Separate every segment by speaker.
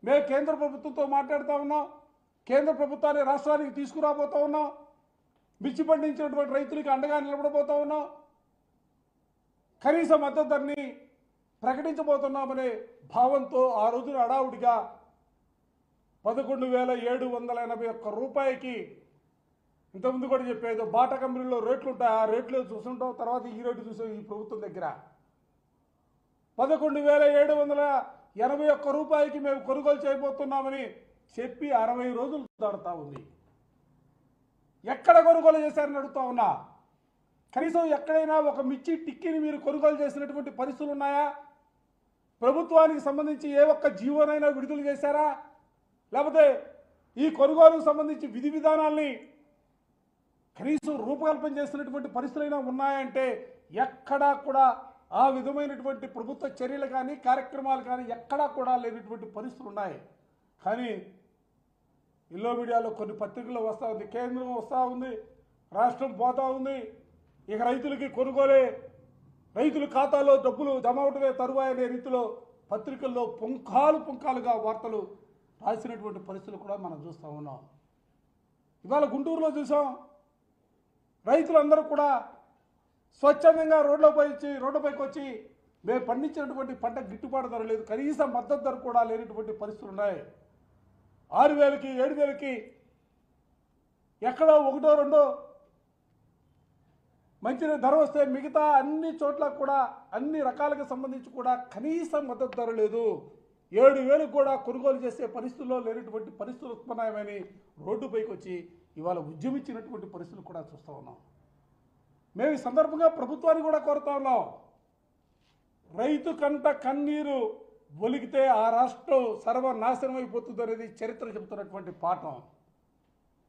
Speaker 1: మేము కేంద్ర ప్రభుత్వంతో మాట్లాడుతూ ఉన్నాం, కేంద్ర ప్రభుత్వాన్ని రాష్ట్రానికి తీసుకురాబోతూ ఉన్నాం, మిర్చి పండించినటువంటి రైతులకి అండగా నిలబడబోతూ ఉన్నాం, కనీస మద్దతు ధరని ప్రకటించబోతున్నామనే భావంతో ఆ రోజున హడావుడిగా 11,781 రూపాయకి, ఇంతకుముందు కూడా చెప్పేది బాటా కంపెనీలో రేట్లు ఉంటాయి, ఆ రేట్లు చూస్తుంటాం, తర్వాత ఈ రేటు చూసాం ఈ ప్రభుత్వం దగ్గర 11,781 రూపాయకి మేము కొనుగోలు చేయబోతున్నామని చెప్పి 60 రోజులు దాడుతూ ఉంది. ఎక్కడ కొనుగోలు చేశారని అడుగుతా ఉన్నా. కనీసం ఎక్కడైనా ఒక మిర్చి టిక్కీని మీరు కొనుగోలు చేసినటువంటి పరిస్థితులు ఉన్నాయా? ప్రభుత్వానికి సంబంధించి ఏ ఒక్క జీవోనైనా విడుదల చేశారా? లేకపోతే ఈ కొనుగోలుకు సంబంధించి విధి విధానాల్ని కనీసం రూపకల్పన చేసినటువంటి పరిస్థితులైనా ఉన్నాయంటే ఎక్కడా కూడా ఆ విధమైనటువంటి ప్రభుత్వ చర్యలు కానీ కార్యక్రమాలు కానీ ఎక్కడా కూడా లేనటువంటి పరిస్థితులు ఉన్నాయి. కానీ ఎల్లో మీడియాలో కొన్ని పత్రికల్లో వస్తూ ఉంది, కేంద్రం వస్తూ ఉంది, రాష్ట్రం పోతూ ఉంది, ఇక రైతులకి కొనుగోలే, రైతుల ఖాతాలో డబ్బులు జమ అవటమే తరువాయి అనే రీతిలో పత్రికల్లో పుంఖాలుగా వార్తలు రాసినటువంటి పరిస్థితులు కూడా మనం చూస్తూ ఉన్నాం. ఇవాళ గుంటూరులో చూసాం, రైతులందరూ కూడా స్వచ్ఛందంగా రోడ్లపైకి వచ్చి మేము పండించినటువంటి పంట గిట్టుబాటు ధర లేదు, కనీస మద్దతు ధర కూడా లేనటువంటి పరిస్థితులు ఉన్నాయి. 6,000కి 7,000కి ఎక్కడో ఒకటో రెండో మంచి ధర వస్తే మిగతా అన్ని చోట్ల కూడా అన్ని రకాలకు సంబంధించి కూడా కనీస మద్దతు ధర లేదు. 7,000కి కూడా కొనుగోలు చేసే పరిస్థితుల్లో లేనటువంటి పరిస్థితులు ఉత్పన్నమని రోడ్డుపైకి వచ్చి ఇవాళ ఉద్యమించినటువంటి పరిస్థితులు కూడా చూస్తూ ఉన్నాం. మేము ఈ సందర్భంగా ప్రభుత్వాన్ని కూడా కోరుతా ఉన్నాం, రైతు కంట కన్నీరు ఒలిగితే ఆ రాష్ట్రం సర్వనాశనం అయిపోతుంది అనేది చరిత్ర చెబుతున్నటువంటి పాఠం.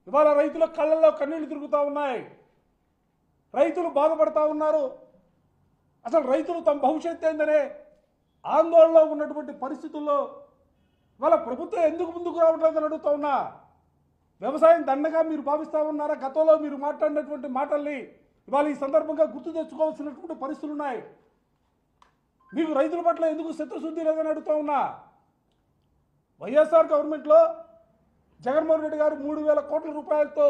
Speaker 1: ఇవాళ రైతుల కళ్ళల్లో కన్నీళ్లు తిరుగుతూ ఉన్నాయి, రైతులు బాధపడతా ఉన్నారు. అసలు రైతులు తమ భవిష్యత్తు ఏందనే ఆందోళనలో ఉన్నటువంటి పరిస్థితుల్లో ఇవాళ ప్రభుత్వం ఎందుకు ముందుకు రావట్లేదని అడుగుతా ఉన్నా. వ్యవసాయం దండగా మీరు భావిస్తూ ఉన్నారా? గతంలో మీరు మాట్లాడినటువంటి మాటల్ని ఇవాళ ఈ సందర్భంగా గుర్తు తెచ్చుకోవాల్సినటువంటి పరిస్థితులు ఉన్నాయి. మీకు రైతుల పట్ల ఎందుకు చిత్తశుద్ధి లేదని అడుగుతా ఉన్నా. వైఎస్ఆర్ గవర్నమెంట్లో జగన్మోహన్ రెడ్డి గారు 3,000 కోట్ల రూపాయలతో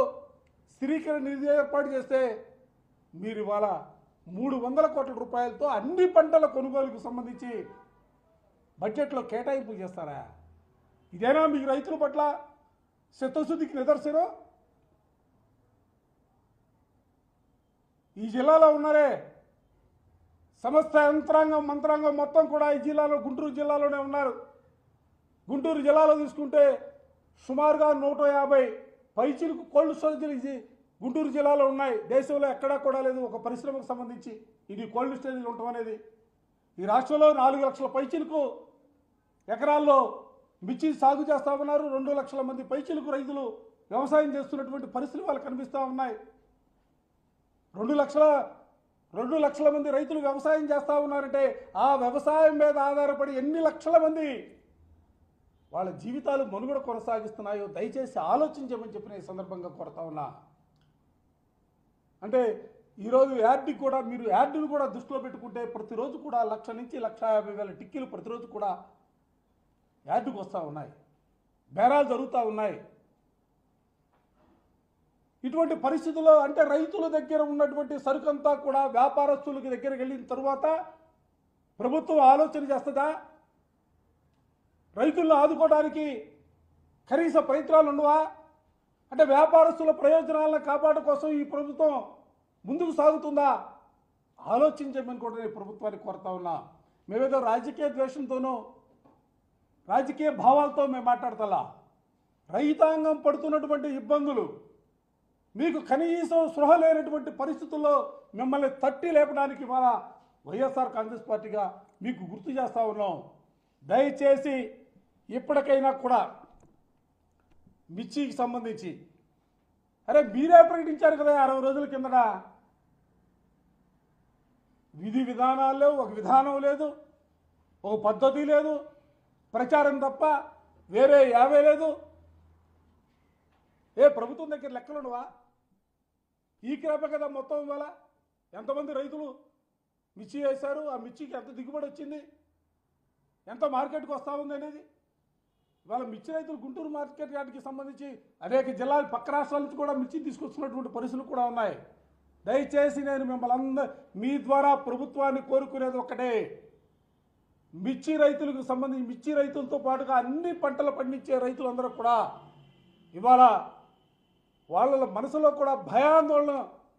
Speaker 1: స్థిరీకరణ నిధి ఏర్పాటు చేస్తే మీరు ఇవాళ 300 కోట్ల రూపాయలతో అన్ని పంటల కొనుగోలుకు సంబంధించి బడ్జెట్లో కేటాయింపులు చేస్తారా? ఇదేనా మీకు రైతుల పట్ల చిత్తశుద్ధికి నిదర్శనం? ఈ జిల్లాలో ఉన్నారే సమస్త యంత్రాంగం మంత్రాంగం మొత్తం కూడా ఈ జిల్లాలో గుంటూరు జిల్లాలోనే ఉన్నారు. గుంటూరు జిల్లాలో తీసుకుంటే సుమారుగా 150 పైచిలకు కోల్డ్ స్టోరేజీలు గుంటూరు జిల్లాలో ఉన్నాయి. దేశంలో ఎక్కడా కూడా లేదు ఒక పరిశ్రమకు సంబంధించి ఇది కోల్డ్ స్టోరేజీలు ఉండటం అనేది. ఈ రాష్ట్రంలో 4 లక్షల పైచిలకు ఎకరాల్లో మిర్చి సాగు చేస్తూ ఉన్నారు. 2 లక్షల మంది పైచిలకు రైతులు వ్యవసాయం చేస్తున్నటువంటి పరిస్థితులు వాళ్ళకి కనిపిస్తూ ఉన్నాయి. 2 లక్షల మంది రైతులు వ్యవసాయం చేస్తూ ఉన్నారంటే ఆ వ్యవసాయం మీద ఆధారపడి ఎన్ని లక్షల మంది వాళ్ళ జీవితాలు మనుగడ కొనసాగిస్తున్నాయో దయచేసి ఆలోచించమని చెప్పిన ఈ సందర్భంగా కోరుతా ఉన్నా. అంటే ఈరోజు యాడ్కి కూడా మీరు యాడ్ను కూడా దృష్టిలో పెట్టుకుంటే ప్రతిరోజు కూడా 1,00,000 నుంచి 1,50,000 టిక్కీలు ప్రతిరోజు కూడా యాడ్కి వస్తూ ఉన్నాయి, బేరాలు జరుగుతూ ఉన్నాయి. ఇటువంటి పరిస్థితుల్లో అంటే రైతుల దగ్గర ఉన్నటువంటి సరుకంతా కూడా వ్యాపారస్తులకి దగ్గరికి వెళ్ళిన తరువాత ప్రభుత్వం ఆలోచన చేస్తుందా? రైతులను ఆదుకోవడానికి కనీస ప్రయత్నాలు ఉండవా? అంటే వ్యాపారస్తుల ప్రయోజనాలను కాపాడు కోసం ఈ ప్రభుత్వం ముందుకు సాగుతుందా? ఆలోచించమని కూడా నేను ప్రభుత్వాన్ని కోరుతా ఉన్నా. మేమేదో రాజకీయ ద్వేషంతోనూ రాజకీయ భావాలతో మేము మాట్లాడతలా. రైతాంగం పడుతున్నటువంటి ఇబ్బందులు మీకు కనీసం స్పృహ లేనటువంటి పరిస్థితుల్లో మిమ్మల్ని తట్టి లేపడానికి మన వైఎస్ఆర్ కాంగ్రెస్ పార్టీగా మీకు గుర్తు చేస్తూ ఉన్నాం. దయచేసి ఇప్పటికైనా కూడా మిర్చికి సంబంధించి అరే మీరే ప్రకటించారు కదా 60 రోజుల కిందట, విధి విధానాలు లేవు, ఒక విధానం లేదు, ఒక పద్ధతి లేదు, ప్రచారం తప్ప వేరే యావే లేదు. ప్రభుత్వం దగ్గర లెక్కలు ఉండవా? ఈ క్రాపే కదా మొత్తం ఇవాళ ఎంతమంది రైతులు మిర్చి వేశారు, ఆ మిర్చికి ఎంత దిగుబడి వచ్చింది, ఎంత మార్కెట్కి వస్తూ ఉంది అనేది వాళ్ళ మిర్చి రైతులు గుంటూరు మార్కెట్ యార్డ్కి సంబంధించి అనేక జిల్లాల పక్క రాష్ట్రాల నుంచి కూడా మిర్చి తీసుకొస్తున్నటువంటి పరిస్థితులు కూడా ఉన్నాయి. దయచేసి నేను మిమ్మల్ని మీ ద్వారా ప్రభుత్వాన్ని కోరుకునేది ఒక్కటే, మిర్చి రైతులకు సంబంధించి మిర్చి రైతులతో పాటుగా అన్ని పంటలు పండించే రైతులందరూ కూడా ఇవాళ వాళ్ళ మనసులో కూడా భయాందోళన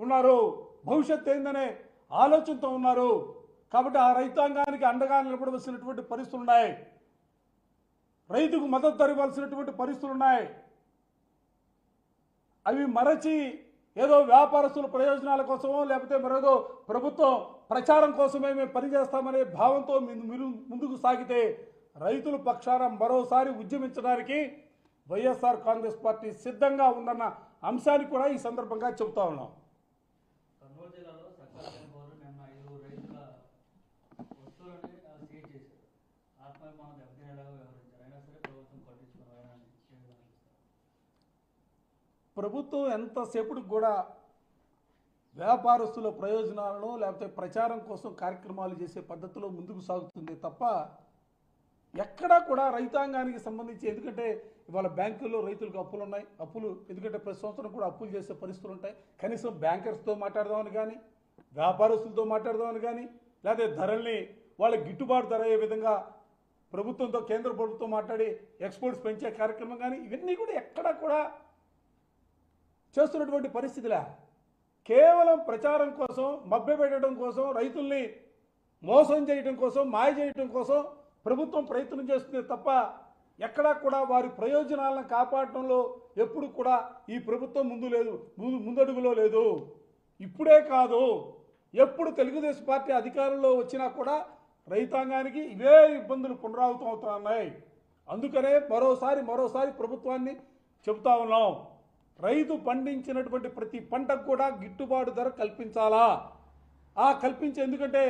Speaker 1: ఉన్నారు, భవిష్యత్తు ఏందనే ఆలోచనతో ఉన్నారు. కాబట్టి ఆ రైతాంగానికి అండగా నిలబడవలసినటువంటి పరిస్థితులు ఉన్నాయి, రైతుకు మద్దతు ఇవ్వాల్సినటువంటి పరిస్థితులు ఉన్నాయి. అవి మరచి ఏదో వ్యాపారస్తుల ప్రయోజనాల కోసమో లేకపోతే మరేదో ప్రభుత్వం ప్రచారం కోసమే మేము పనిచేస్తామనే భావంతో మీరు ముందుకు సాగితే రైతుల పక్షాన మరోసారి ఉద్యమించడానికి వైఎస్ఆర్ కాంగ్రెస్ పార్టీ సిద్ధంగా ఉందన్న అంశాన్ని కూడా ఈ సందర్భంగా చెబుతా ఉన్నాం. ప్రభుత్వం ఎంతసేపటికి కూడా వ్యాపారస్తుల ప్రయోజనాలను లేకపోతే ప్రచారం కోసం కార్యక్రమాలు చేసే పద్ధతిలో ముందుకు సాగుతుంది తప్ప ఎక్కడా కూడా రైతాంగానికి సంబంధించి, ఎందుకంటే ఇవాళ బ్యాంకుల్లో రైతులకు అప్పులు ఉన్నాయి, అప్పులు ఎందుకంటే ప్రతి సంవత్సరం కూడా అప్పులు చేసే పరిస్థితులు ఉంటాయి. కనీసం బ్యాంకర్స్తో మాట్లాడదామని కానీ వ్యాపారస్తులతో మాట్లాడదామని కానీ లేకపోతే ధరల్ని వాళ్ళ గిట్టుబాటు ధర అయ్యే విధంగా ప్రభుత్వంతో కేంద్ర ప్రభుత్వం మాట్లాడి ఎక్స్పోర్ట్స్ పెంచే కార్యక్రమం కానీ ఇవన్నీ కూడా ఎక్కడా కూడా చేస్తున్నటువంటి పరిస్థితిలా కేవలం ప్రచారం కోసం, మభ్యపెట్టడం కోసం, రైతుల్ని మోసం చేయడం కోసం, మాయ చేయడం కోసం ప్రభుత్వం ప్రయత్నం చేస్తుంది తప్ప ఎక్కడా కూడా వారి ప్రయోజనాలను కాపాడటంలో ఎప్పుడు కూడా ఈ ప్రభుత్వం ముందడుగులో లేదు. ఇప్పుడే కాదు, ఎప్పుడు తెలుగుదేశం పార్టీ అధికారంలో వచ్చినా కూడా రైతాంగానికి ఇవే ఇబ్బందులు పునరావృతం అవుతున్నాయి. అందుకనే మరోసారి ప్రభుత్వాన్ని చెబుతా ఉన్నాం, రైతు పండించినటువంటి ప్రతి పంటకు కూడా గిట్టుబాటు ధర కల్పించాలా. కల్పించే, ఎందుకంటే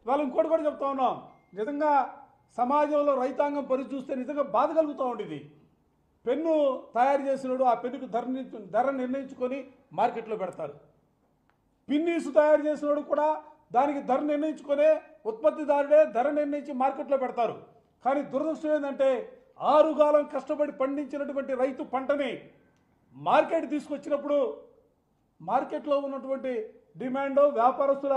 Speaker 1: వాళ్ళు ఇంకోటి కూడా చెప్తా ఉన్నాం, నిజంగా సమాజంలో రైతాంగం పరిస్థితి చూస్తే నిజంగా బాధ కలుగుతూ ఉండేది. పెన్ను తయారు చేసినాడు ఆ పెన్నుకు ధర నిర్ణయించుకొని మార్కెట్లో పెడతారు. పిన్నీసు తయారు చేసినాడు కూడా దానికి ధర నిర్ణయించుకునే ఉత్పత్తిదారుడే ధర నిర్ణయించి మార్కెట్లో పెడతారు. కానీ దురదృష్టం ఏంటంటే ఆరుగాలం కష్టపడి పండించినటువంటి రైతు పంటని మార్కెట్ తీసుకొచ్చినప్పుడు మార్కెట్లో ఉన్నటువంటి డిమాండ్ వ్యాపారస్తుల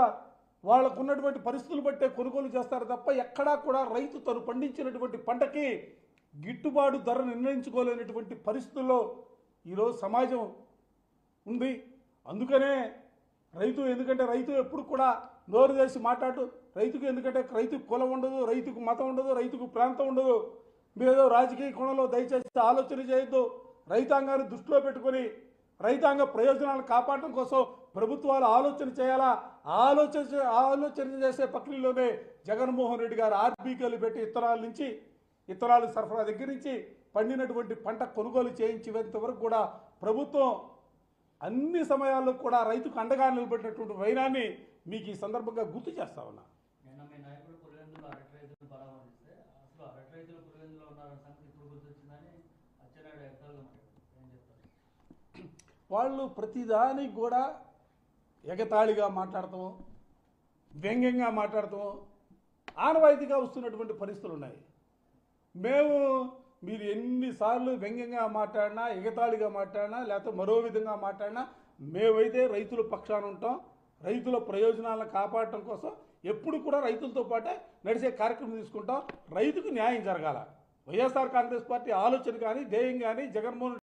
Speaker 1: వాళ్ళకు ఉన్నటువంటి పరిస్థితులు బట్టే కొనుగోలు చేస్తారు తప్ప ఎక్కడా కూడా రైతు తను పండించినటువంటి పంటకి గిట్టుబాటు ధర నిర్ణయించుకోలేనటువంటి పరిస్థితుల్లో ఈరోజు సమాజం ఉంది. అందుకనే ఎందుకంటే రైతు ఎప్పుడు కూడా నోరు చేసి మాట్లాడు, ఎందుకంటే రైతుకు కులం ఉండదు, రైతుకు మతం ఉండదు, రైతుకు ప్రాంతం ఉండదు. మీరేదో రాజకీయ కోణంలో దయచేసి ఆలోచన చేయొద్దు. రైతాంగాన్ని దృష్టిలో పెట్టుకొని రైతాంగ ప్రయోజనాలను కాపాడటం కోసం ప్రభుత్వాలు ఆలోచన చేయాలా. ఆలోచన చేసే ప్రక్రియలోనే జగన్మోహన్ రెడ్డి గారు ఆర్బీకేలు పెట్టి ఇత్తనాలు సరఫరా దగ్గర నుంచి పండినటువంటి పంట కొనుగోలు చేయించేంత వరకు కూడా ప్రభుత్వం అన్ని సమయాల్లో కూడా రైతుకు అండగా నిలబడినటువంటి వైనాన్ని మీకు ఈ సందర్భంగా గుర్తు చేస్తా ఉన్నా. వాళ్ళు ప్రతిదానికి కూడా ఎగతాళిగా మాట్లాడతాం, వ్యంగ్యంగా మాట్లాడతాం ఆనవాయితీగా వస్తున్నటువంటి పరిస్థితులు ఉన్నాయి. మీరు ఎన్నిసార్లు వ్యంగ్యంగా మాట్లాడినా, ఎగతాళిగా మాట్లాడినా, లేకపోతే మరో విధంగా మాట్లాడినా మేమైతే రైతుల పక్షాన ఉంటాం. రైతుల ప్రయోజనాలను కాపాడటం కోసం ఎప్పుడు కూడా రైతులతో పాటే నడిచే కార్యక్రమం తీసుకుంటాం. రైతుకు న్యాయం జరగాల. వైఎస్ఆర్ కాంగ్రెస్ పార్టీ ఆలోచన కానీ ధ్యేయం కానీ జగన్మోహన్